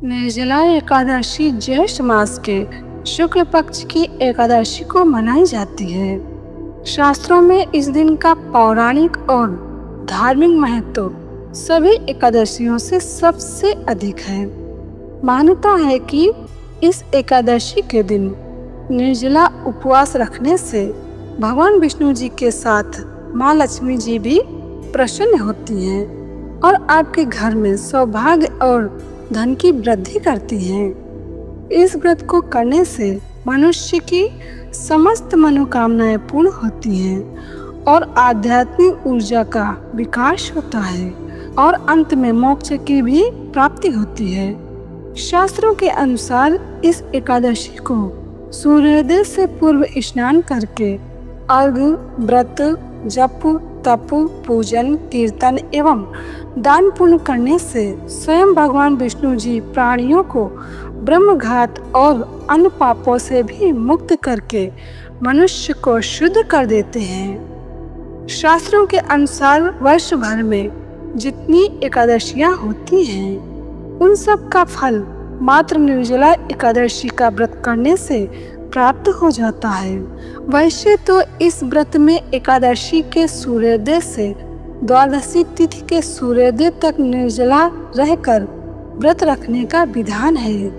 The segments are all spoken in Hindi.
निर्जला एकादशी ज्येष्ठ मास के शुक्ल पक्ष की एकादशी को मनाई जाती है। शास्त्रों में इस दिन का पौराणिक और धार्मिक महत्व सभी एकादशियों से सबसे अधिक है। मान्यता है कि इस एकादशी के दिन निर्जला उपवास रखने से भगवान विष्णु जी के साथ माँ लक्ष्मी जी भी प्रसन्न होती हैं और आपके घर में सौभाग्य और धन की वृद्धि करती हैं। इस व्रत को करने से मनुष्य की समस्त मनोकामनाएं पूर्ण होती हैं और आध्यात्मिक ऊर्जा का विकास होता है और अंत में मोक्ष की भी प्राप्ति होती है। शास्त्रों के अनुसार इस एकादशी को सूर्योदय से पूर्व स्नान करके अर्घ, व्रत, जप, तप, पूजन, कीर्तन एवं दान पुण्य करने से स्वयं भगवान विष्णु जी प्राणियों को ब्रह्मघात और अन्य पापों से भी मुक्त करके मनुष्य को शुद्ध कर देते हैं। शास्त्रों के अनुसार वर्ष भर में जितनी एकादशियां होती हैं उन सब का फल मात्र निर्जला एकादशी का व्रत करने से प्राप्त हो जाता है। वैसे तो इस व्रत में एकादशी के सूर्योदय से द्वादशी तिथि के सूर्योदय तक निर्जला रहकर व्रत रखने का विधान है,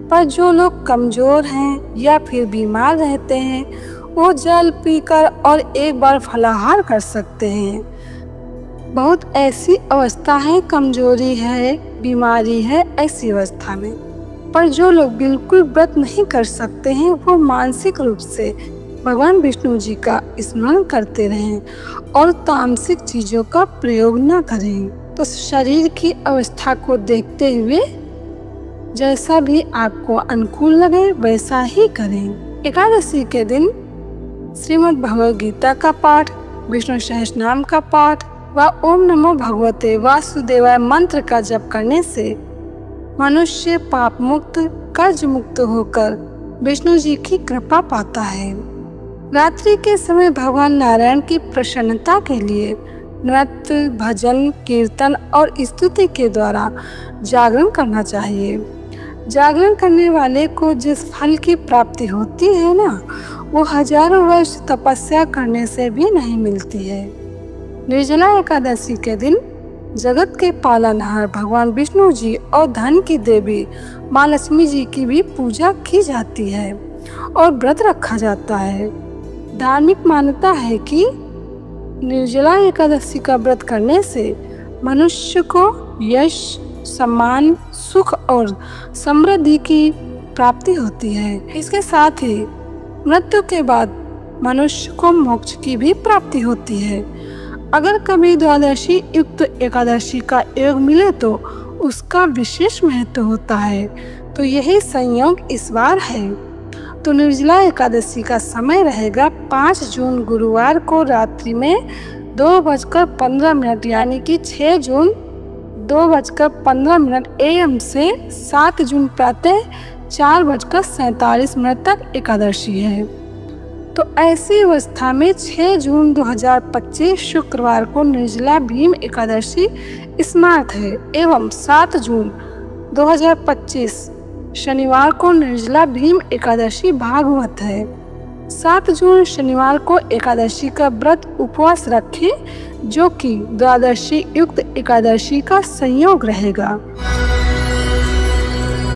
पर जो लोग कमजोर हैं या फिर बीमार रहते हैं वो जल पीकर और एक बार फलाहार कर सकते हैं। बहुत ऐसी अवस्था है, कमजोरी है, बीमारी है, ऐसी अवस्था में पर जो लोग बिल्कुल व्रत नहीं कर सकते हैं वो मानसिक रूप से भगवान विष्णु जी का स्मरण करते रहें और तामसिक चीजों का प्रयोग न करें। तो शरीर की अवस्था को देखते हुए जैसा भी आपको अनुकूल लगे वैसा ही करें। एकादशी के दिन श्रीमद् भगवद गीता का पाठ, विष्णु सहस्रनाम का पाठ व ओम नमो भगवते वासुदेवाय मंत्र का जप करने से मनुष्य पाप मुक्त, कर्ज मुक्त होकर विष्णु जी की कृपा पाता है। रात्रि के समय भगवान नारायण की प्रसन्नता के लिए नृत्य, भजन, कीर्तन और स्तुति के द्वारा जागरण करना चाहिए। जागरण करने वाले को जिस फल की प्राप्ति होती है ना, वो हजारों वर्ष तपस्या करने से भी नहीं मिलती है। निर्जला एकादशी के दिन जगत के पालनहार भगवान विष्णु जी और धन की देवी माँ लक्ष्मी जी की भी पूजा की जाती है और व्रत रखा जाता है। धार्मिक मान्यता है कि निर्जला एकादशी का व्रत करने से मनुष्य को यश, सम्मान, सुख और समृद्धि की प्राप्ति होती है। इसके साथ ही मृत्यु के बाद मनुष्य को मोक्ष की भी प्राप्ति होती है। अगर कभी द्वादशी युक्त एकादशी का योग मिले तो उसका विशेष महत्व होता है। तो यही संयोग इस बार है। तो निर्जला एकादशी का समय रहेगा 5 जून गुरुवार को रात्रि में 2:15 यानी कि 6 जून 2:15 AM से 7 जून प्रातः 4:47 तक एकादशी है। तो ऐसी अवस्था में 6 जून 2025 शुक्रवार को निर्जला भीम एकादशी स्मार्त है एवं 7 जून 2025 शनिवार को निर्जला भीम एकादशी भागवत है। 7 जून शनिवार को एकादशी का व्रत उपवास रखें जो कि द्वादशी युक्त एकादशी का संयोग रहेगा।